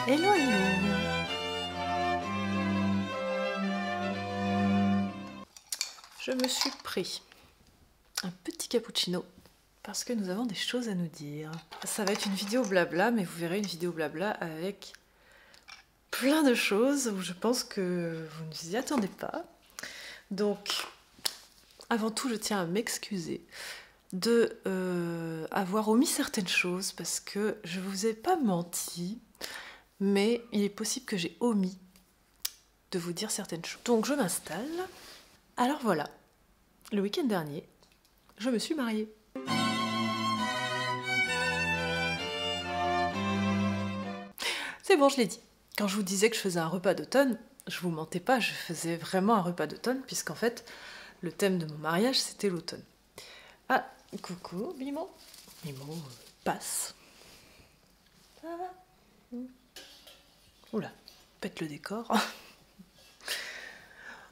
Hello, hello. Je me suis pris un petit cappuccino parce que nous avons des choses à nous dire. Ça va être une vidéo blabla, mais vous verrez une vidéo blabla avec plein de choses où je pense que vous ne vous y attendez pas. Donc, avant tout, je tiens à m'excuser de avoir omis certaines choses parce que je vous ai pas menti, mais il est possible que j'ai omis de vous dire certaines choses. Donc je m'installe. Alors voilà, le week-end dernier, je me suis mariée. C'est bon, je l'ai dit. Quand je vous disais que je faisais un repas d'automne, je vous mentais pas, je faisais vraiment un repas d'automne, puisqu'en fait, le thème de mon mariage, c'était l'automne. Ah, coucou, Mimo. Mimo, passe. Ça va? Oula, pète le décor.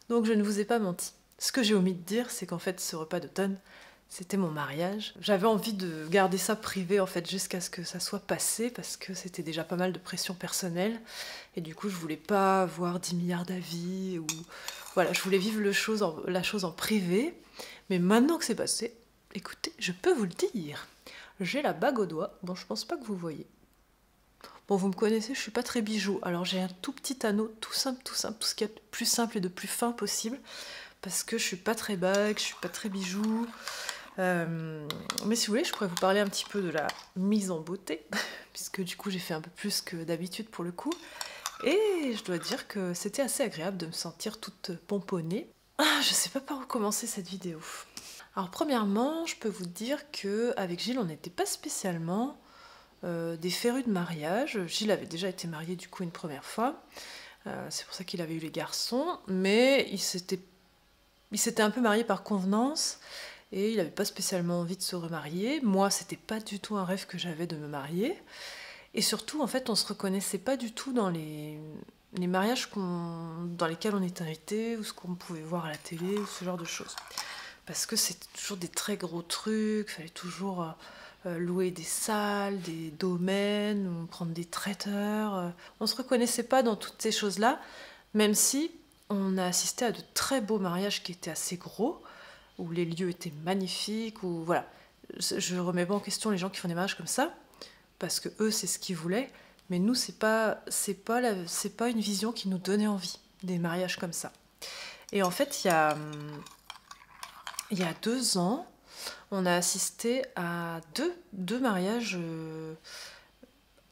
Donc je ne vous ai pas menti. Ce que j'ai omis de dire, c'est qu'en fait, ce repas d'automne, c'était mon mariage. J'avais envie de garder ça privé en fait jusqu'à ce que ça soit passé parce que c'était déjà pas mal de pression personnelle et du coup je voulais pas avoir 10 milliards d'avis ou voilà, je voulais vivre la chose en privé. Mais maintenant que c'est passé, écoutez, je peux vous le dire. J'ai la bague au doigt. Bon, je pense pas que vous voyez. Bon, vous me connaissez, je suis pas très bijou. Alors j'ai un tout petit anneau, tout simple, tout ce qu'il y a de plus simple et de plus fin possible parce que je suis pas très bague, je suis pas très bijou. Mais si vous voulez, je pourrais vous parler un petit peu de la mise en beauté, puisque du coup j'ai fait un peu plus que d'habitude pour le coup. Et je dois dire que c'était assez agréable de me sentir toute pomponnée. Ah, je sais pas par où commencer cette vidéo. Alors premièrement, je peux vous dire que avec Gilles, on n'était pas spécialement des férus de mariage. Gilles avait déjà été marié du coup une première fois. C'est pour ça qu'il avait eu les garçons, mais il s'était un peu marié par convenance. Et il n'avait pas spécialement envie de se remarier. Moi, c'était pas du tout un rêve que j'avais de me marier. Et surtout, en fait, on se reconnaissait pas du tout dans les mariages dans lesquels on était invité ou ce qu'on pouvait voir à la télé ou ce genre de choses. Parce que c'était toujours des très gros trucs, il fallait toujours louer des salles, des domaines, prendre des traiteurs. On se reconnaissait pas dans toutes ces choses-là, même si on a assisté à de très beaux mariages qui étaient assez gros, où les lieux étaient magnifiques, où voilà. Je remets pas en question les gens qui font des mariages comme ça, parce que eux c'est ce qu'ils voulaient, mais nous c'est pas une vision qui nous donnait envie, des mariages comme ça. Et en fait, il y a 2 ans, on a assisté à deux mariages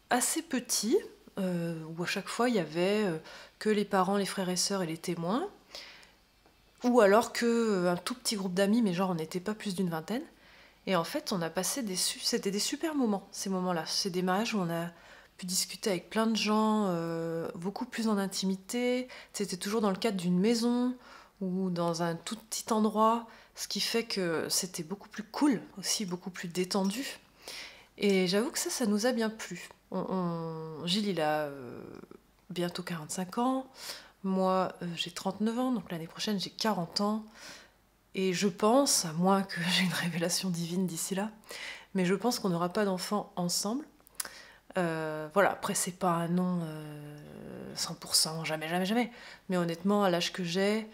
assez petits, où à chaque fois il y avait que les parents, les frères et sœurs et les témoins, ou alors que un tout petit groupe d'amis, mais genre on n'était pas plus d'une vingtaine. Et en fait, on a passé c'était des super moments, ces moments-là. C'est des mariages où on a pu discuter avec plein de gens, beaucoup plus en intimité. C'était toujours dans le cadre d'une maison ou dans un tout petit endroit, ce qui fait que c'était beaucoup plus cool, aussi beaucoup plus détendu. Et j'avoue que ça nous a bien plu. Gilles, il a bientôt 45 ans. Moi, j'ai 39 ans, donc l'année prochaine, j'ai 40 ans. Et je pense, à moins que j'ai une révélation divine d'ici là, mais je pense qu'on n'aura pas d'enfants ensemble. Voilà, après, c'est pas un non 100%, jamais, jamais, jamais. Mais honnêtement, à l'âge que j'ai,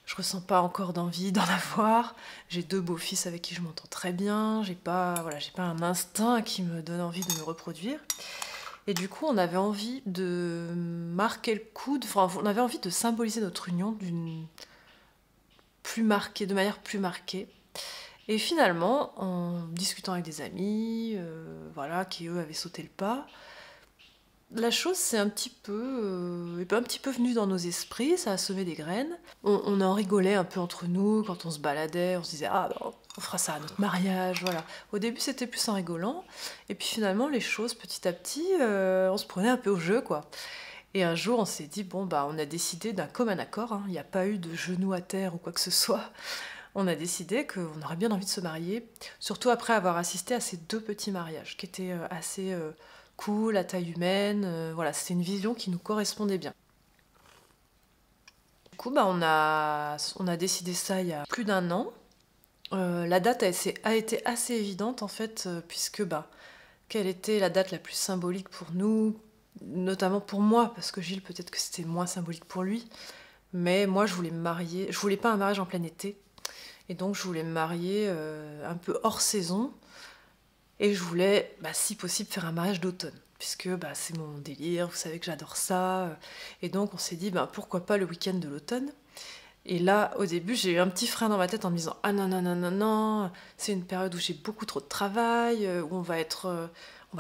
je ressens pas encore d'envie d'en avoir. J'ai 2 beaux-fils avec qui je m'entends très bien. J'ai pas un instinct qui me donne envie de me reproduire. Et du coup, on avait envie de marquer le coup, on avait envie de symboliser notre union de manière plus marquée. Et finalement, en discutant avec des amis, voilà, qui eux avaient sauté le pas, la chose s'est un petit peu venue dans nos esprits, ça a semé des graines. On en rigolait un peu entre nous quand on se baladait, on se disait ah ben, on fera ça à notre mariage, voilà. Au début c'était plus en rigolant, et puis finalement les choses petit à petit, on se prenait un peu au jeu quoi. Et un jour on s'est dit bon bah on a décidé d'un commun accord, hein, il n'y a pas eu de genoux à terre ou quoi que ce soit. On a décidé qu'on aurait bien envie de se marier, surtout après avoir assisté à ces 2 petits mariages qui étaient assez cool, à taille humaine. Voilà, c'était une vision qui nous correspondait bien. Du coup, bah, on a décidé ça il y a plus d'1 an. La date a été assez évidente en fait, puisque bah, quelle était la date la plus symbolique pour nous, notamment pour moi, parce que Gilles, peut-être que c'était moins symbolique pour lui, mais moi, je voulais me marier. Je voulais pas un mariage en plein été, et donc je voulais me marier un peu hors saison, et je voulais, si possible, faire un mariage d'automne, puisque c'est mon délire, vous savez que j'adore ça, et donc on s'est dit, pourquoi pas le week-end de l'automne. Et là, au début, j'ai eu un petit frein dans ma tête en me disant ah non, non, non, non, non, c'est une période où j'ai beaucoup trop de travail, où on va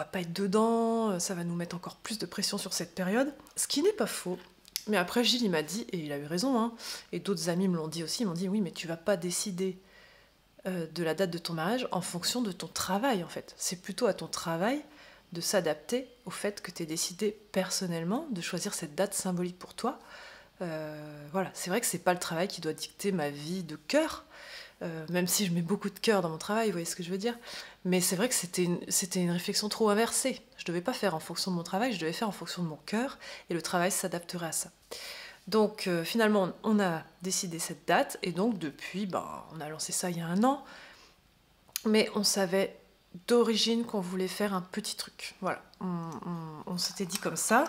pas être dedans, ça va nous mettre encore plus de pression sur cette période. Ce qui n'est pas faux. Mais après, Gilles, il m'a dit, et il a eu raison, hein, et d'autres amis me l'ont dit aussi, ils m'ont dit oui, mais tu vas pas décider de la date de ton mariage en fonction de ton travail, en fait. C'est plutôt à ton travail de s'adapter au fait que tu aies décidé personnellement de choisir cette date symbolique pour toi. Voilà, c'est vrai que c'est pas le travail qui doit dicter ma vie de cœur, même si je mets beaucoup de cœur dans mon travail, vous voyez ce que je veux dire. Mais c'est vrai que c'était une réflexion trop inversée. Je devais pas faire en fonction de mon travail, je devais faire en fonction de mon cœur, et le travail s'adapterait à ça. Donc finalement, on a décidé cette date, et donc depuis, on a lancé ça il y a 1 an, mais on savait d'origine qu'on voulait faire un petit truc. Voilà, on s'était dit comme ça.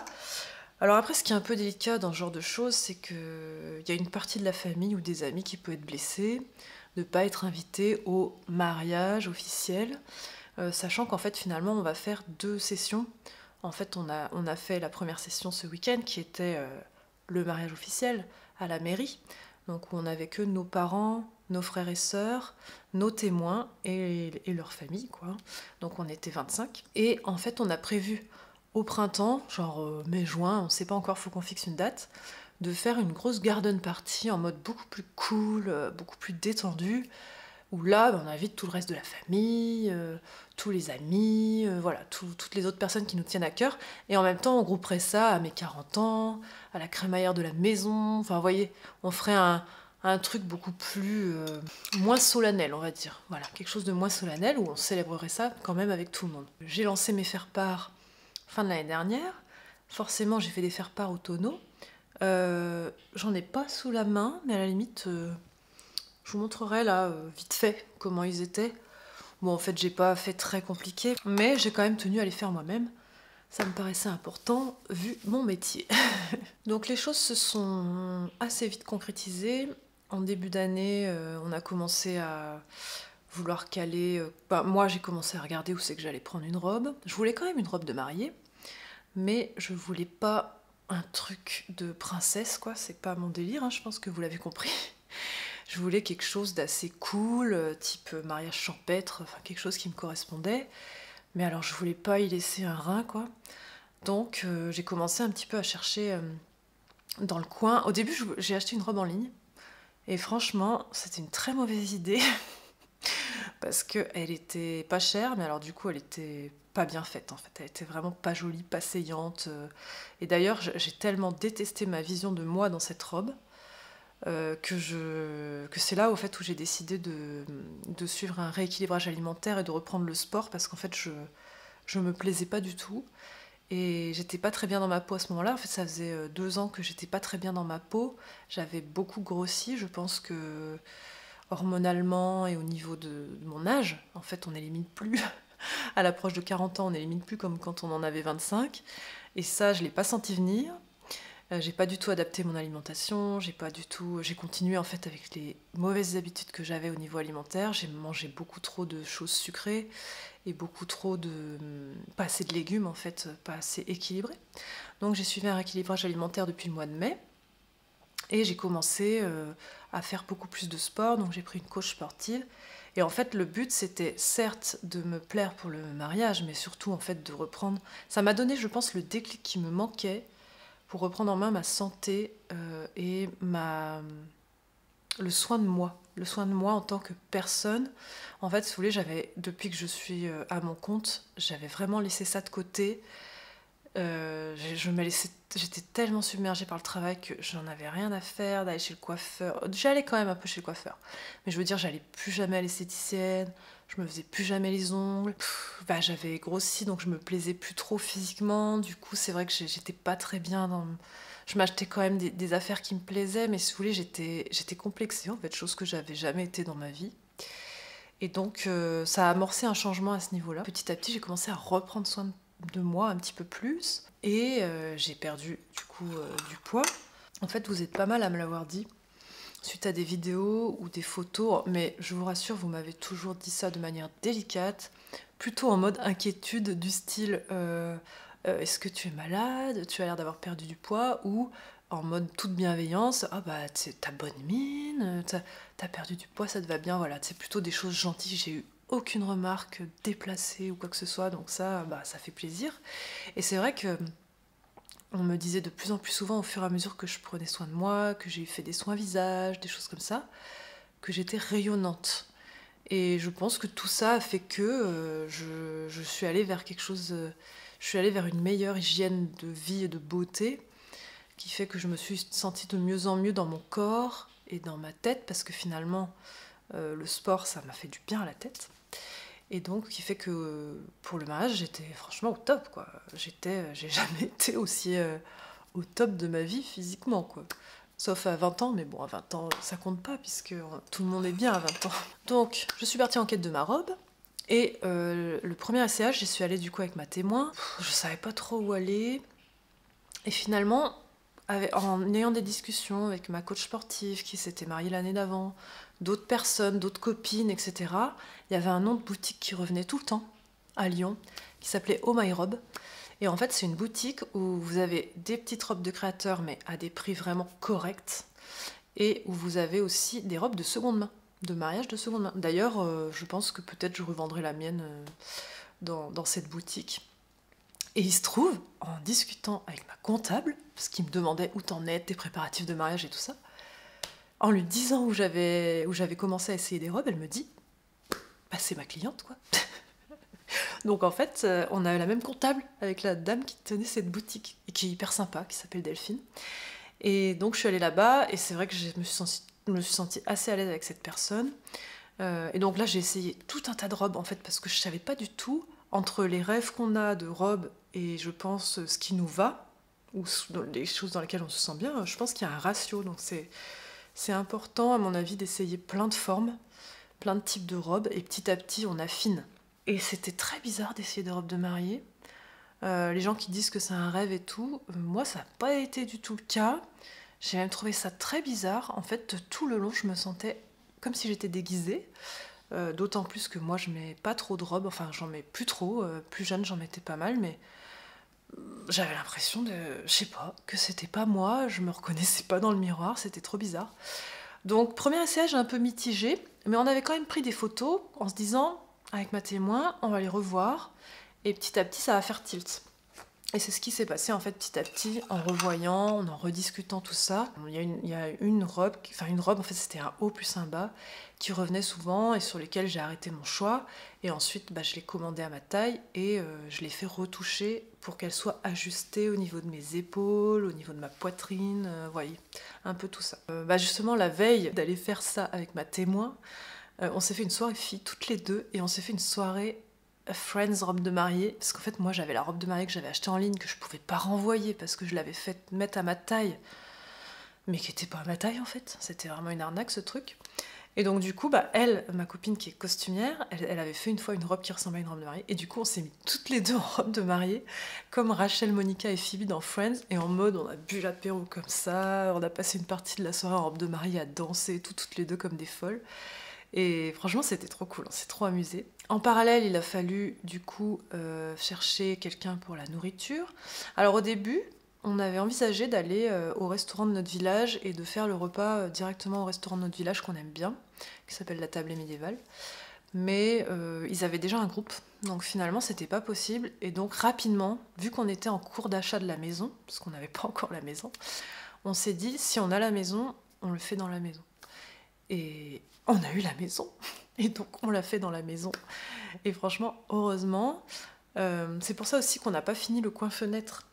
Alors après, ce qui est un peu délicat dans ce genre de choses, c'est qu'il y a une partie de la famille ou des amis qui peut être blessée, de ne pas être invité au mariage officiel, sachant qu'en fait, finalement, on va faire 2 sessions. En fait, on a fait la première session ce week-end, qui était le mariage officiel à la mairie, donc où on n'avait que nos parents, nos frères et sœurs, nos témoins et leur famille, quoi. Donc on était 25. Et en fait, on a prévu au printemps, genre mai-juin, on ne sait pas encore, faut qu'on fixe une date, de faire une grosse garden party en mode beaucoup plus cool, beaucoup plus détendu, où là, on invite tout le reste de la famille, tous les amis, voilà, toutes les autres personnes qui nous tiennent à cœur, et en même temps, on grouperait ça à mes 40 ans, à la crémaillère de la maison, enfin, vous voyez, on ferait un truc beaucoup plus, moins solennel, on va dire, voilà, quelque chose de moins solennel, où on célébrerait ça quand même avec tout le monde. J'ai lancé mes faire-part fin de l'année dernière. Forcément, j'ai fait des faire-part au tonneau. J'en ai pas sous la main, mais à la limite, je vous montrerai là, vite fait, comment ils étaient. Bon, en fait, j'ai pas fait très compliqué, mais j'ai quand même tenu à les faire moi-même. Ça me paraissait important, vu mon métier. Donc les choses se sont assez vite concrétisées. En début d'année, on a commencé à vouloir caler... moi, j'ai commencé à regarder où c'est que j'allais prendre une robe. Je voulais quand même une robe de mariée, mais je voulais pas un truc de princesse, quoi. C'est pas mon délire, hein, je pense que vous l'avez compris. Je voulais quelque chose d'assez cool, type mariage champêtre, enfin quelque chose qui me correspondait. Mais alors, je voulais pas y laisser un rein, quoi. Donc, j'ai commencé un petit peu à chercher dans le coin. Au début, j'ai acheté une robe en ligne. Et franchement, c'était une très mauvaise idée. Parce qu'elle était pas chère, mais alors du coup, elle était pas bien faite, en fait. Elle était vraiment pas jolie, pas saillante. Et d'ailleurs, j'ai tellement détesté ma vision de moi dans cette robe que c'est là, au fait, où j'ai décidé de suivre un rééquilibrage alimentaire et de reprendre le sport, parce qu'en fait, je me plaisais pas du tout. Et j'étais pas très bien dans ma peau à ce moment-là. En fait, ça faisait 2 ans que j'étais pas très bien dans ma peau. J'avais beaucoup grossi. Je pense que hormonalement et au niveau de mon âge, en fait, on n'élimine plus. À l'approche de 40 ans, on n'élimine plus comme quand on en avait 25. Et ça, je l'ai pas senti venir. J'ai pas du tout adapté mon alimentation. J'ai continué en fait avec les mauvaises habitudes que j'avais au niveau alimentaire. J'ai mangé beaucoup trop de choses sucrées et beaucoup trop pas assez de légumes en fait, pas assez équilibré. Donc j'ai suivi un rééquilibrage alimentaire depuis le mois de mai. Et j'ai commencé à faire beaucoup plus de sport, donc j'ai pris une coach sportive. Et en fait, le but, c'était certes de me plaire pour le mariage, mais surtout en fait de reprendre... Ça m'a donné, je pense, le déclic qui me manquait pour reprendre en main ma santé et le soin de moi. Le soin de moi en tant que personne. En fait, si vous voulez, depuis que je suis à mon compte, j'avais vraiment laissé ça de côté. J'étais tellement submergée par le travail que j'en avais rien à faire d'aller chez le coiffeur. J'allais quand même un peu chez le coiffeur, mais je veux dire, j'allais plus jamais à l'esthéticienne, je me faisais plus jamais les ongles. J'avais grossi, donc je me plaisais plus trop physiquement. Du coup, c'est vrai que j'étais pas très bien dans... Je m'achetais quand même des affaires qui me plaisaient, mais si vous voulez, j'étais complexée, en fait, chose que j'avais jamais été dans ma vie. Et donc, ça a amorcé un changement à ce niveau-là. Petit à petit, j'ai commencé à reprendre soin 2 mois, un petit peu plus. Et j'ai perdu du coup du poids. En fait, vous êtes pas mal à me l'avoir dit, suite à des vidéos ou des photos, mais je vous rassure, vous m'avez toujours dit ça de manière délicate, plutôt en mode inquiétude du style est-ce que tu es malade, tu as l'air d'avoir perdu du poids, ou en mode toute bienveillance, ah bah t'as bonne mine, t'as perdu du poids, ça te va bien, voilà, c'est plutôt des choses gentilles, j'ai eu aucune remarque déplacée ou quoi que ce soit, donc ça, bah, ça fait plaisir. Et c'est vrai que on me disait de plus en plus souvent au fur et à mesure que je prenais soin de moi, que j'ai fait des soins visage, des choses comme ça, que j'étais rayonnante. Et je pense que tout ça a fait que je suis allée vers quelque chose, je suis allée vers une meilleure hygiène de vie et de beauté, qui fait que je me suis sentie de mieux en mieux dans mon corps et dans ma tête, parce que finalement, le sport, ça m'a fait du bien à la tête. Et donc, qui fait que pour le mariage, j'étais franchement au top, quoi. J'ai jamais été aussi au top de ma vie physiquement, quoi. Sauf à 20 ans, mais bon, à 20 ans, ça compte pas, puisque tout le monde est bien à 20 ans. Donc, je suis partie en quête de ma robe, et le premier essayage, j'y suis allée du coup avec ma témoin. Je savais pas trop où aller, et finalement, en ayant des discussions avec ma coach sportive qui s'était mariée l'année d'avant, d'autres personnes, d'autres copines, etc., il y avait un nom de boutique qui revenait tout le temps à Lyon, qui s'appelait Oh My Robe. Et en fait, c'est une boutique où vous avez des petites robes de créateurs, mais à des prix vraiment corrects, et où vous avez aussi des robes de seconde main, de mariage de seconde main. D'ailleurs, je pense que peut-être je revendrai la mienne dans cette boutique. Et il se trouve, en discutant avec ma comptable, parce qu'il me demandait où t'en es, tes préparatifs de mariage et tout ça, en lui disant où j'avais commencé à essayer des robes, elle me dit bah, c'est ma cliente, quoi. Donc en fait, on a la même comptable avec la dame qui tenait cette boutique, et qui est hyper sympa, qui s'appelle Delphine. Et donc je suis allée là-bas, et c'est vrai que je me suis sentie assez à l'aise avec cette personne. Et donc là, j'ai essayé tout un tas de robes, en fait, parce que je savais pas du tout, entre les rêves qu'on a de robes et je pense ce qui nous va, ou les choses dans lesquelles on se sent bien, je pense qu'il y a un ratio. Donc c'est important, à mon avis, d'essayer plein de formes, plein de types de robes, et petit à petit, on affine. Et c'était très bizarre d'essayer des robes de mariée. Les gens qui disent que c'est un rêve et tout, moi, ça n'a pas été du tout le cas. J'ai même trouvé ça très bizarre. En fait, tout le long, je me sentais comme si j'étais déguisée. D'autant plus que moi, je mets pas trop de robes. Enfin, j'en mets plus trop. Plus jeune, j'en mettais pas mal, mais j'avais l'impression je sais pas, que c'était pas moi. Je me reconnaissais pas dans le miroir. C'était trop bizarre. Donc, premier essayage un peu mitigé, mais on avait quand même pris des photos en se disant, avec ma témoin, on va les revoir, et petit à petit, ça va faire tilt. Et c'est ce qui s'est passé en fait petit à petit, en revoyant, en rediscutant tout ça. Il y a une robe, une robe en fait c'était un haut plus un bas, qui revenait souvent et sur lesquels j'ai arrêté mon choix. Et ensuite je l'ai commandée à ma taille et je l'ai fait retoucher pour qu'elle soit ajustée au niveau de mes épaules, au niveau de ma poitrine, voyez, un peu tout ça. Justement la veille d'aller faire ça avec ma témoin, on s'est fait une soirée filles toutes les deux et on s'est fait une soirée Friends robe de mariée, parce qu'en fait moi j'avais la robe de mariée que j'avais achetée en ligne, que je pouvais pas renvoyer parce que je l'avais faite mettre à ma taille, mais qui était pas à ma taille en fait, c'était vraiment une arnaque ce truc. Et donc du coup, elle, ma copine qui est costumière, elle avait fait une fois une robe qui ressemblait à une robe de mariée, et du coup on s'est mis toutes les deux en robe de mariée, comme Rachel, Monica et Phoebe dans Friends, et en mode on a bu l'apéro comme ça, on a passé une partie de la soirée en robe de mariée à danser toutes les deux comme des folles. Et franchement, c'était trop cool, on s'est trop amusé. En parallèle, il a fallu du coup chercher quelqu'un pour la nourriture. Alors au début, on avait envisagé d'aller au restaurant de notre village et de faire le repas directement au restaurant de notre village qu'on aime bien, qui s'appelle La Tablée Médiévale. Mais ils avaient déjà un groupe, donc finalement c'était pas possible. Et donc rapidement, vu qu'on était en cours d'achat de la maison, parce qu'on n'avait pas encore la maison, on s'est dit si on a la maison, on le fait dans la maison. Et on a eu la maison, et donc on l'a fait dans la maison. Et franchement, heureusement, c'est pour ça aussi qu'on n'a pas fini le coin fenêtre,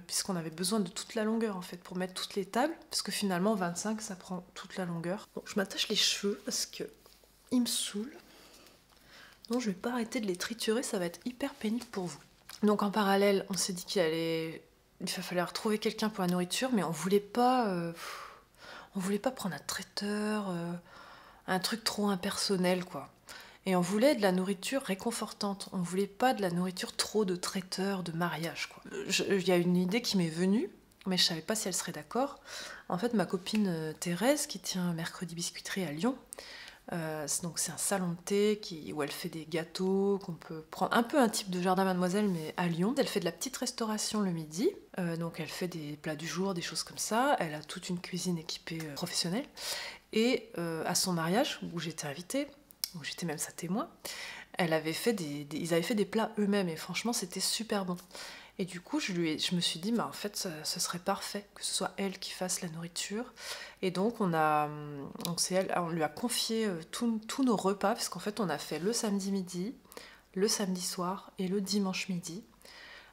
puisqu'on avait besoin de toute la longueur en fait pour mettre toutes les tables, parce que finalement 25 ça prend toute la longueur. Bon, je m'attache les cheveux parce que ils me saoulent, donc je vais pas arrêter de les triturer, ça va être hyper pénible pour vous. Donc en parallèle, on s'est dit il va falloir trouver quelqu'un pour la nourriture, mais on voulait pas prendre un traiteur, un truc trop impersonnel quoi. Et on voulait de la nourriture réconfortante. On voulait pas de la nourriture trop de traiteur, de mariage, quoi. Il y a une idée qui m'est venue, mais je savais pas si elle serait d'accord. En fait, ma copine Thérèse, qui tient Mercredi Biscuiterie à Lyon, donc c'est un salon de thé où elle fait des gâteaux qu'on peut prendre, un peu un type de jardin mademoiselle mais à Lyon. Elle fait de la petite restauration le midi, donc elle fait des plats du jour, des choses comme ça. Elle a toute une cuisine équipée professionnelle. Et à son mariage, où j'étais invitée, où j'étais même sa témoin, ils avaient fait des plats eux-mêmes et franchement c'était super bon. Et du coup, je me suis dit, bah, en fait, ce serait parfait que ce soit elle qui fasse la nourriture. Et donc, on lui a confié tous nos repas, parce qu'en fait, on a fait le samedi midi, le samedi soir et le dimanche midi.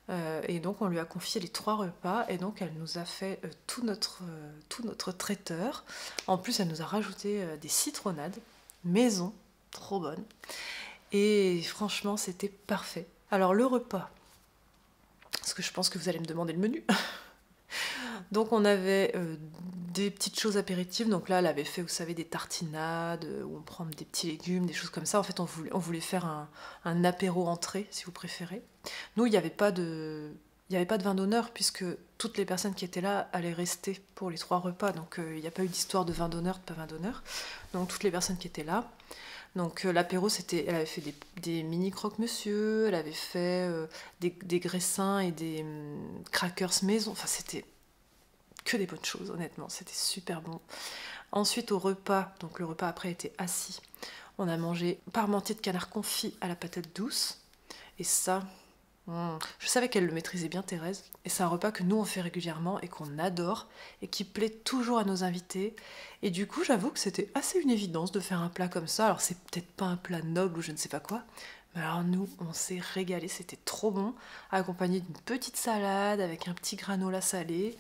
Et donc, on lui a confié les 3 repas, et donc, elle nous a fait tout notre traiteur. En plus, elle nous a rajouté des citronnades maison, trop bonnes. Et franchement, c'était parfait. Alors, le repas, parce que je pense que vous allez me demander le menu. Donc on avait des petites choses apéritives. Donc là, elle avait fait, vous savez, des tartinades, où on prend des petits légumes, des choses comme ça. En fait, on voulait faire un apéro entrée, si vous préférez. Nous, il n'y avait pas de vin d'honneur, puisque toutes les personnes qui étaient là allaient rester pour les 3 repas. Donc il n'y a pas eu d'histoire de vin d'honneur, de pas vin d'honneur. Donc toutes les personnes qui étaient là. Donc l'apéro, elle avait fait des mini croque-monsieur, elle avait fait des graissins et des crackers maison. Enfin, c'était que des bonnes choses, honnêtement. C'était super bon. Ensuite, au repas, donc le repas après était assis. On a mangé parmentier de canard confit à la patate douce. Et ça, je savais qu'elle le maîtrisait bien, Thérèse. Et c'est un repas que nous, on fait régulièrement et qu'on adore et qui plaît toujours à nos invités. Et du coup, j'avoue que c'était assez une évidence de faire un plat comme ça. Alors, c'est peut-être pas un plat noble ou je ne sais pas quoi. Mais alors, nous, on s'est régalé. C'était trop bon. Accompagné d'une petite salade avec un petit granola salé.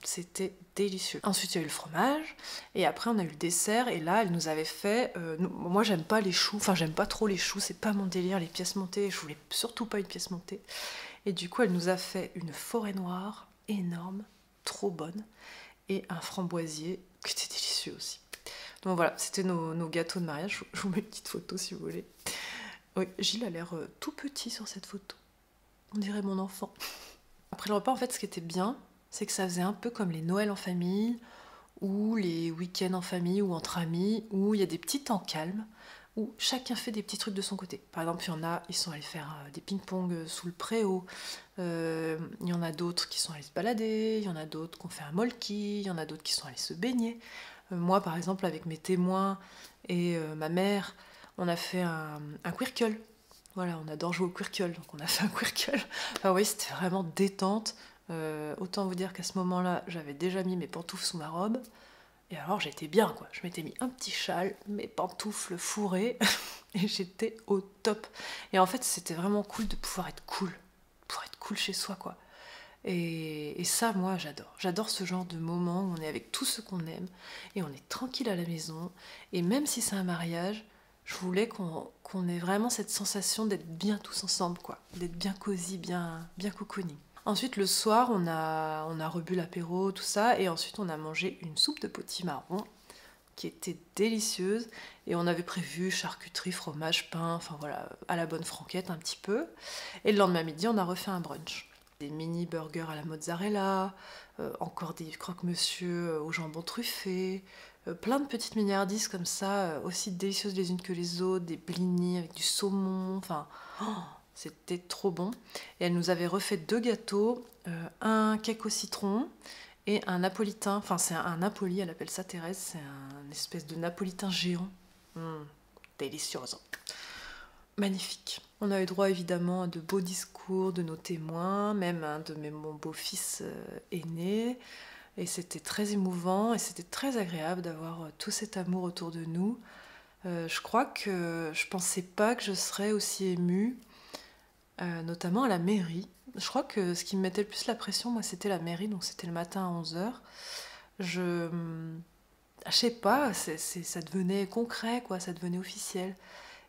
C'était délicieux. Ensuite, il y a eu le fromage, et après, on a eu le dessert, et là, elle nous avait fait... moi, j'aime pas les choux, enfin, j'aime pas trop les choux, c'est pas mon délire, les pièces montées, je voulais surtout pas une pièce montée. Et du coup, elle nous a fait une forêt noire, énorme, trop bonne, et un framboisier, qui était délicieux aussi. Donc voilà, c'était nos gâteaux de mariage, je vous mets une petite photo si vous voulez. Oui, Gilles a l'air tout petit sur cette photo. On dirait mon enfant. Après le repas, en fait, ce qui était bien, c'est que ça faisait un peu comme les Noëls en famille, ou les week-ends en famille, ou entre amis, où il y a des petits temps calmes, où chacun fait des petits trucs de son côté. Par exemple, il y en a, ils sont allés faire des ping-pong sous le préau, il y en a d'autres qui sont allés se balader, il y en a d'autres qui ont fait un molki, il y en a d'autres qui sont allés se baigner. Moi, par exemple, avec mes témoins et ma mère, on a fait un quirkle. Voilà, on adore jouer au quirkle, donc on a fait un quirkle. Enfin oui, c'était vraiment détente. Autant vous dire qu'à ce moment-là, j'avais déjà mis mes pantoufles sous ma robe. Et alors j'étais bien, quoi. Je m'étais mis un petit châle, mes pantoufles fourrées, et j'étais au top. Et en fait, c'était vraiment cool de pouvoir être cool. Pouvoir être cool chez soi, quoi. Et ça, moi, j'adore. J'adore ce genre de moment où on est avec tout ce qu'on aime, et on est tranquille à la maison. Et même si c'est un mariage, je voulais qu'on ait vraiment cette sensation d'être bien tous ensemble, quoi. D'être bien cosy, bien cocooning. Ensuite, le soir, on a rebu l'apéro, tout ça, et ensuite on a mangé une soupe de potimarron qui était délicieuse, et on avait prévu charcuterie, fromage, pain, enfin voilà, à la bonne franquette un petit peu. Et le lendemain midi, on a refait un brunch. Des mini burgers à la mozzarella, encore des croque-monsieur au jambon truffé, plein de petites mignardises comme ça, aussi délicieuses les unes que les autres, des blinis avec du saumon, enfin... Oh, c'était trop bon. Et elle nous avait refait 2 gâteaux, un cake au citron et un napolitain. Enfin, c'est un napoli, elle appelle ça Thérèse. C'est un espèce de napolitain géant. Délicioso. Magnifique. On a eu droit évidemment à de beaux discours de nos témoins, même de mon beau-fils aîné. Et c'était très émouvant et c'était très agréable d'avoir tout cet amour autour de nous. Je crois que je pensais pas que je serais aussi émue. Notamment à la mairie. Je crois que ce qui me mettait le plus la pression, moi, c'était la mairie, donc c'était le matin à 11h. Je sais pas, ça devenait concret, quoi, ça devenait officiel.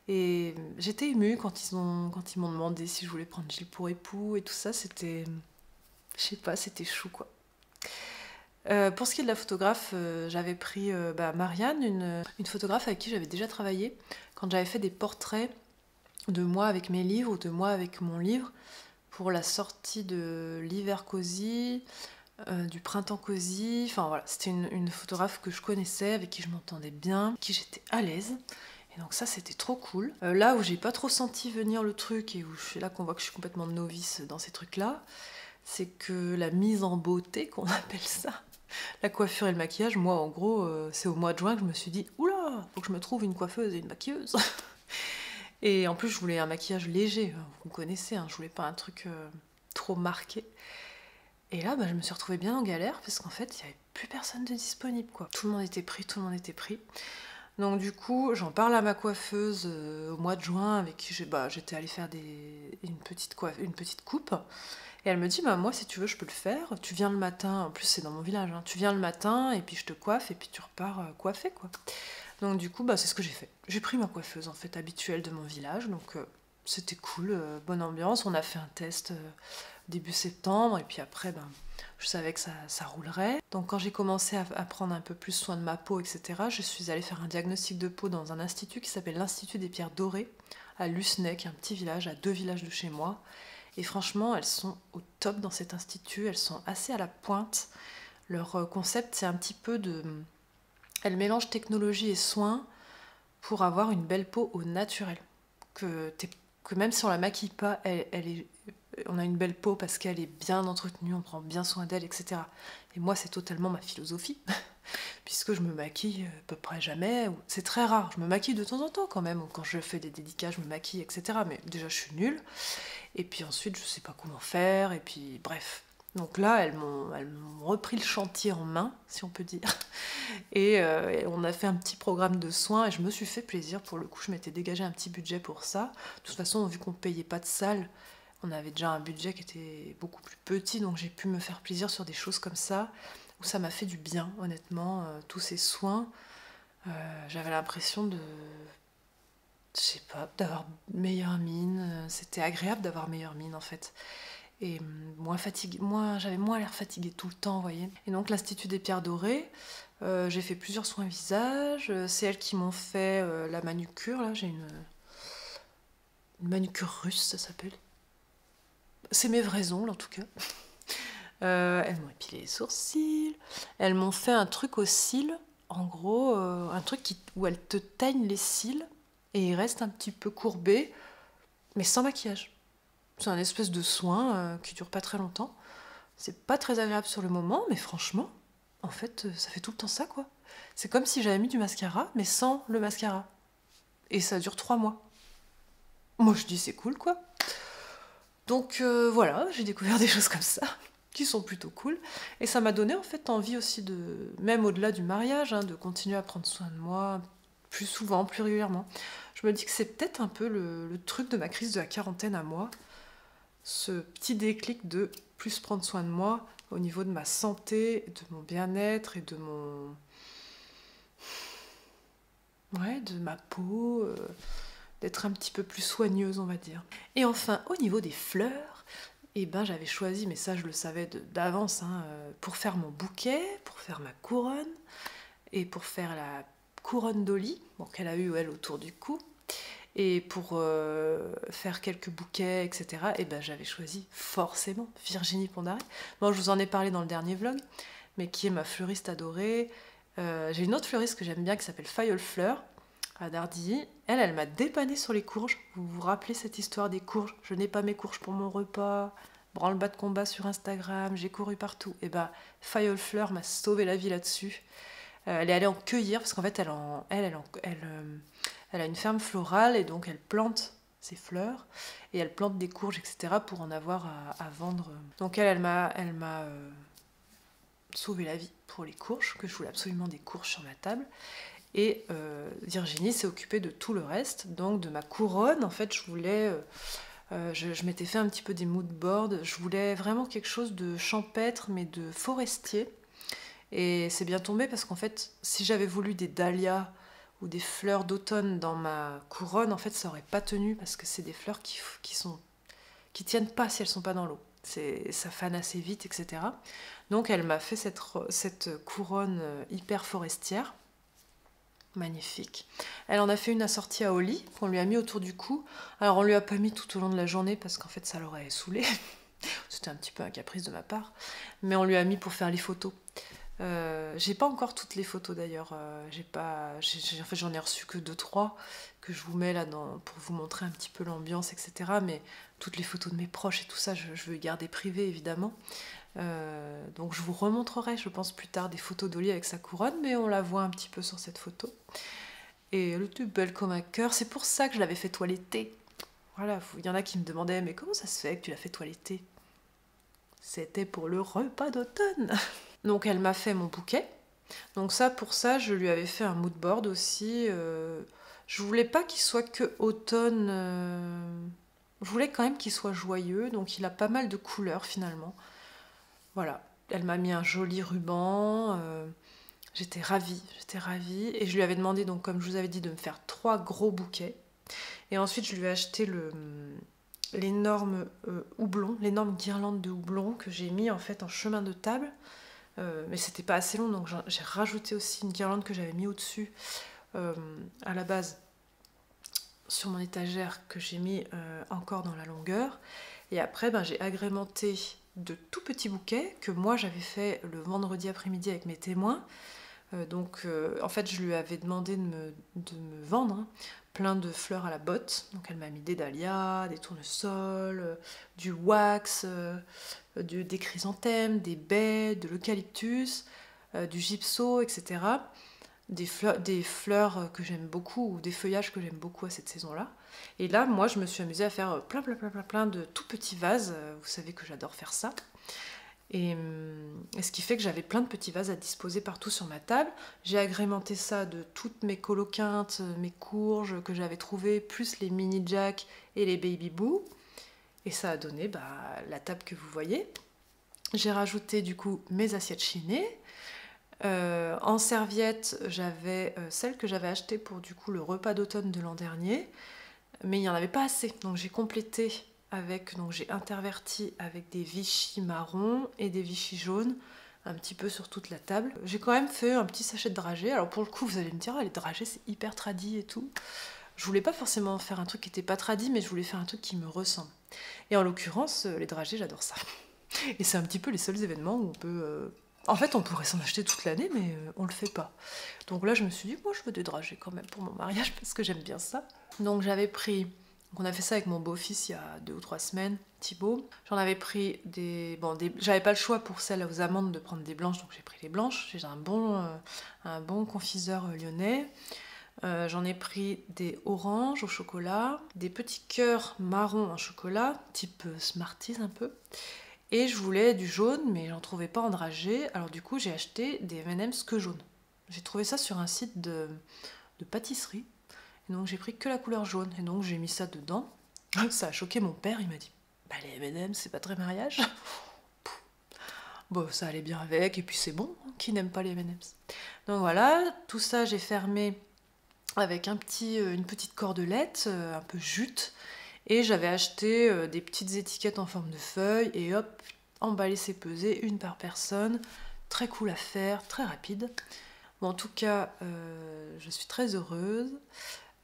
Et j'étais émue quand ils m'ont demandé si je voulais prendre Gilles pour époux et tout ça, c'était... Je sais pas, c'était chou, quoi. Pour ce qui est de la photographe, j'avais pris Marianne, une photographe avec qui j'avais déjà travaillé quand j'avais fait des portraits de moi avec mes livres ou de moi avec mon livre pour la sortie de l'hiver cosy, du printemps cosy. Enfin voilà, c'était une photographe que je connaissais, avec qui je m'entendais bien, avec qui j'étais à l'aise. Et donc ça, c'était trop cool. Là où j'ai pas trop senti venir le truc et où je suis là qu'on voit que je suis complètement novice dans ces trucs-là, c'est que la mise en beauté, qu'on appelle ça, la coiffure et le maquillage, moi en gros, c'est au mois de juin que je me suis dit « Oula, faut que je me trouve une coiffeuse et une maquilleuse !» Et en plus, je voulais un maquillage léger, vous connaissez, hein, je voulais pas un truc trop marqué. Et là, je me suis retrouvée bien en galère, parce qu'en fait, il n'y avait plus personne de disponible, quoi. Tout le monde était pris, tout le monde était pris. Donc du coup, j'en parle à ma coiffeuse au mois de juin, avec qui j'étais allée faire une petite coupe. Et elle me dit, moi, si tu veux, je peux le faire. Tu viens le matin, en plus c'est dans mon village, hein. Tu viens le matin, et puis je te coiffe, et puis tu repars coiffée, quoi. Donc du coup, c'est ce que j'ai fait. J'ai pris ma coiffeuse, en fait, habituelle de mon village, donc c'était cool, bonne ambiance. On a fait un test début septembre, et puis après, je savais que ça roulerait. Donc quand j'ai commencé à prendre un peu plus soin de ma peau, etc., je suis allée faire un diagnostic de peau dans un institut qui s'appelle l'Institut des Pierres Dorées, à Lucenay, un petit village, à 2 villages de chez moi. Et franchement, elles sont au top dans cet institut, elles sont assez à la pointe. Leur concept, c'est un petit peu de... Elles mélangent technologie et soins pour avoir une belle peau au naturel. Que même si on la maquille pas, on a une belle peau parce qu'elle est bien entretenue, on prend bien soin d'elle, etc. Et moi, c'est totalement ma philosophie, puisque je me maquille à peu près jamais. C'est très rare, je me maquille de temps en temps quand même. Quand je fais des dédicaces, je me maquille, etc. Mais déjà, je suis nulle. Et puis ensuite, je sais pas comment faire, et puis bref. Donc là, elles m'ont repris le chantier en main, si on peut dire. Et on a fait un petit programme de soins, et je me suis fait plaisir. Pour le coup, je m'étais dégagé un petit budget pour ça. De toute façon, vu qu'on ne payait pas de salle, on avait déjà un budget qui était beaucoup plus petit, donc j'ai pu me faire plaisir sur des choses comme ça, où ça m'a fait du bien, honnêtement. Tous ces soins, j'avais l'impression je sais pas, d'avoir meilleure mine. C'était agréable d'avoir meilleure mine, en fait. Et moins fatiguée, j'avais moins l'air fatiguée tout le temps, vous voyez. Et donc l'Institut des Pierres Dorées, j'ai fait plusieurs soins visage. C'est elles qui m'ont fait la manucure, là, j'ai une manucure russe, ça s'appelle. C'est mes vrais ongles, en tout cas. Elles m'ont épilé les sourcils. Elles m'ont fait un truc aux cils, en gros, un truc où elles te teignent les cils et ils restent un petit peu courbés, mais sans maquillage. C'est un espèce de soin qui dure pas très longtemps. C'est pas très agréable sur le moment, mais franchement, en fait, ça fait tout le temps ça, quoi. C'est comme si j'avais mis du mascara, mais sans le mascara. Et ça dure 3 mois. Moi, je dis c'est cool, quoi. Donc voilà, j'ai découvert des choses comme ça, qui sont plutôt cool. Et ça m'a donné, en fait, envie aussi même au-delà du mariage, de continuer à prendre soin de moi plus souvent, plus régulièrement. Je me dis que c'est peut-être un peu le truc de ma crise de la quarantaine à moi, ce petit déclic de plus prendre soin de moi au niveau de ma santé, de mon bien-être et de ma peau, d'être un petit peu plus soigneuse, on va dire. Et enfin, au niveau des fleurs, j'avais choisi, mais ça je le savais d'avance, pour faire mon bouquet, pour faire ma couronne, et pour faire la couronne d'Oli, qu'elle a eu elle autour du cou, et pour faire quelques bouquets, etc., j'avais choisi forcément Virginie Pondaré. Bon, je vous en ai parlé dans le dernier vlog, mais qui est ma fleuriste adorée. J'ai une autre fleuriste que j'aime bien qui s'appelle Fayol Fleur, à Dardilly. Elle m'a dépannée sur les courges. Vous vous rappelez cette histoire des courges? Je n'ai pas mes courges pour mon repas. Branle-bas de combat sur Instagram, j'ai couru partout. Fayol Fleur m'a sauvé la vie là-dessus. Elle est allée en cueillir, parce qu'en fait, elle a une ferme florale, et donc elle plante ses fleurs, et elle plante des courges, etc., pour en avoir à vendre. Donc elle m'a sauvé la vie pour les courges, que je voulais absolument des courges sur ma table. Et Virginie s'est occupée de tout le reste, donc de ma couronne. En fait, je voulais... je m'étais fait un petit peu des mood boards. Je voulais vraiment quelque chose de champêtre, mais de forestier. Et c'est bien tombé parce qu'en fait, si j'avais voulu des dahlias ou des fleurs d'automne dans ma couronne, en fait, ça aurait pas tenu parce que c'est des fleurs qui tiennent pas si elles sont pas dans l'eau. Ça fane assez vite, etc. Donc elle m'a fait cette couronne hyper forestière. magnifique. Elle en a fait une assortie à Oli, qu'on lui a mis autour du cou. Alors on lui a pas mis tout au long de la journée parce qu'en fait ça l'aurait saoulé. C'était un petit peu un caprice de ma part. Mais on lui a mis pour faire les photos. J'ai pas encore toutes les photos d'ailleurs. En fait, j'en ai reçu que 2-3 que je vous mets là pour vous montrer un petit peu l'ambiance, etc. Mais toutes les photos de mes proches et tout ça, je veux les garder privées évidemment. Donc je vous remontrerai, je pense, plus tard des photos d'Oli avec sa couronne, mais on la voit un petit peu sur cette photo. Et elle était belle comme un cœur. C'est pour ça que je l'avais fait toiletter. Voilà, il y en a qui me demandaient, mais comment ça se fait que tu l'as fait toiletter? C'était pour le repas d'automne. Donc elle m'a fait mon bouquet. Donc ça, pour ça, je lui avais fait un mood board aussi. Je voulais pas qu'il soit que automne. Je voulais quand même qu'il soit joyeux. Donc il a pas mal de couleurs finalement. Voilà. Elle m'a mis un joli ruban. J'étais ravie. Et je lui avais demandé, donc comme je vous avais dit, de me faire 3 gros bouquets. Et ensuite, je lui ai acheté l'énorme houblon, l'énorme guirlande de houblon que j'ai mis en fait en chemin de table. Mais c'était pas assez long, donc j'ai rajouté aussi une guirlande que j'avais mis au-dessus à la base sur mon étagère, que j'ai mis encore dans la longueur. Et après, j'ai agrémenté de tout petits bouquets que moi j'avais fait le vendredi après-midi avec mes témoins. En fait, je lui avais demandé de me vendre plein de fleurs à la botte. Donc elle m'a mis des dahlias, des tournesols, du wax, des chrysanthèmes, des baies, de l'eucalyptus, du gypso, etc. Des fleurs que j'aime beaucoup, ou des feuillages que j'aime beaucoup à cette saison-là. Et là, moi, je me suis amusée à faire plein de tout petits vases. Vous savez que j'adore faire ça. Et ce qui fait que j'avais plein de petits vases à disposer partout sur ma table. J'ai agrémenté ça de toutes mes coloquintes, mes courges que j'avais trouvées, plus les mini jack et les baby boo. Et ça a donné la table que vous voyez. J'ai rajouté du coup mes assiettes chinées. En serviette, j'avais celle que j'avais achetée pour du coup le repas d'automne de l'an dernier. Mais il n'y en avait pas assez, donc j'ai complété donc j'ai interverti avec des Vichy marrons et des Vichy jaunes, un petit peu sur toute la table. J'ai quand même fait un petit sachet de dragées. Alors pour le coup, vous allez me dire, les dragées c'est hyper tradi et tout. Je voulais pas forcément faire un truc qui était pas tradi, mais je voulais faire un truc qui me ressemble. Et en l'occurrence, les dragées, j'adore ça. Et c'est un petit peu les seuls événements où on peut... En fait, on pourrait s'en acheter toute l'année, mais on le fait pas. Donc là, je me suis dit, moi je veux des dragées quand même pour mon mariage, parce que j'aime bien ça. Donc j'avais pris... On a fait ça avec mon beau-fils il y a 2 ou 3 semaines, Thibaut. J'en avais pris j'avais pas le choix pour celles aux amandes de prendre des blanches, donc j'ai pris les blanches. J'ai un bon confiseur lyonnais. J'en ai pris des oranges au chocolat, des petits cœurs marrons en chocolat, type Smarties un peu. Et je voulais du jaune, mais j'en trouvais pas en dragée. Alors du coup, j'ai acheté des M&M's que jaune. J'ai trouvé ça sur un site de pâtisserie. Et donc j'ai pris que la couleur jaune, et donc j'ai mis ça dedans. Ça a choqué mon père, il m'a dit les M&M's c'est pas très mariage. Bon, ça allait bien avec, et puis c'est bon, hein, qui n'aime pas les M&M's. Donc voilà, tout ça j'ai fermé avec une petite cordelette, un peu jute, et j'avais acheté des petites étiquettes en forme de feuilles, et hop, emballé c'est pesé, une par personne, très cool à faire, très rapide. Bon, en tout cas, je suis très heureuse.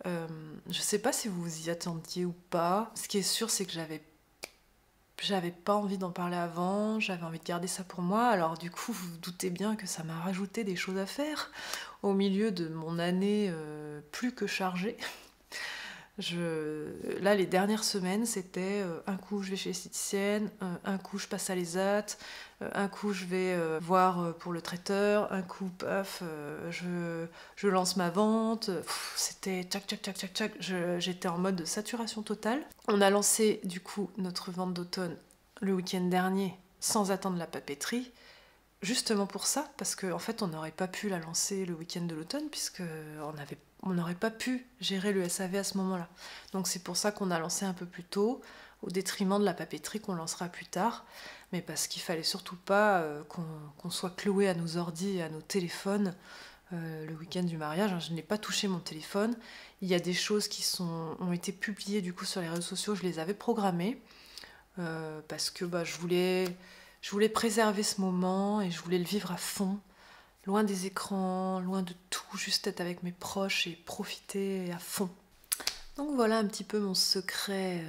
Je sais pas si vous vous y attendiez ou pas. Ce qui est sûr, c'est que j'avais pas envie d'en parler avant, j'avais envie de garder ça pour moi. Alors du coup, vous vous doutez bien que ça m'a rajouté des choses à faire au milieu de mon année plus que chargée. Là, les dernières semaines, c'était un coup je vais chez l'esthéticienne, un coup je passe à l'ESAT, un coup je vais voir pour le traiteur, un coup, paf, je lance ma vente. C'était tchac, tchac, tchac, tchac, tchac. J'étais en mode saturation totale. On a lancé du coup notre vente d'automne le week-end dernier sans attendre la papeterie. Justement pour ça, parce qu'en fait on n'aurait pas pu la lancer le week-end de l'automne puisque on n'aurait pas pu gérer le SAV à ce moment-là. Donc c'est pour ça qu'on a lancé un peu plus tôt, au détriment de la papeterie qu'on lancera plus tard, mais parce qu'il fallait surtout pas qu'on soit cloué à nos ordis et à nos téléphones le week-end du mariage. Je n'ai pas touché mon téléphone. Il y a des choses qui ont été publiées du coup sur les réseaux sociaux, je les avais programmées parce que je voulais préserver ce moment et je voulais le vivre à fond. loin des écrans, loin de tout, juste être avec mes proches et profiter à fond. Donc voilà un petit peu mon secret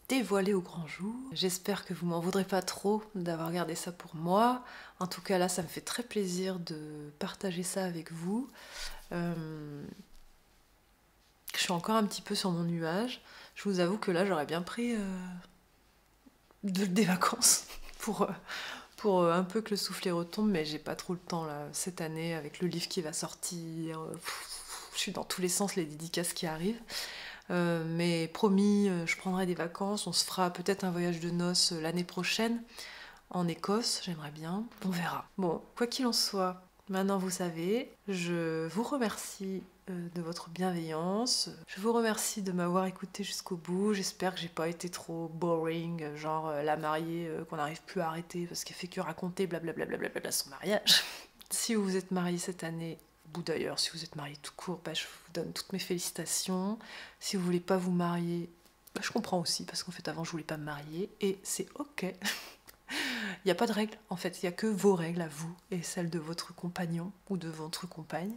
dévoilé au grand jour. J'espère que vous m'en voudrez pas trop d'avoir gardé ça pour moi. En tout cas là, ça me fait très plaisir de partager ça avec vous. Je suis encore un petit peu sur mon nuage. Je vous avoue que là, j'aurais bien pris des vacances pour un peu que le soufflet retombe, mais j'ai pas trop le temps là cette année avec le livre qui va sortir. Je suis dans tous les sens, les dédicaces qui arrivent. Mais promis, je prendrai des vacances. On se fera peut-être un voyage de noces l'année prochaine en Écosse, j'aimerais bien. On verra. Bon, quoi qu'il en soit, maintenant vous savez, je vous remercie de votre bienveillance. Je vous remercie de m'avoir écouté jusqu'au bout. J'espère que j'ai pas été trop boring, genre la mariée qu'on n'arrive plus à arrêter parce qu'elle fait que raconter blablabla son mariage. Si vous êtes marié cette année, ou d'ailleurs si vous êtes marié tout court, je vous donne toutes mes félicitations. Si vous voulez pas vous marier, je comprends aussi parce qu'en fait avant je voulais pas me marier et c'est ok. Il n'y a pas de règles, en fait, il n'y a que vos règles à vous et celles de votre compagnon ou de votre compagne.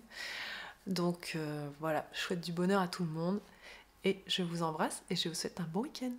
Donc voilà, je souhaite du bonheur à tout le monde et je vous embrasse et je vous souhaite un bon week-end.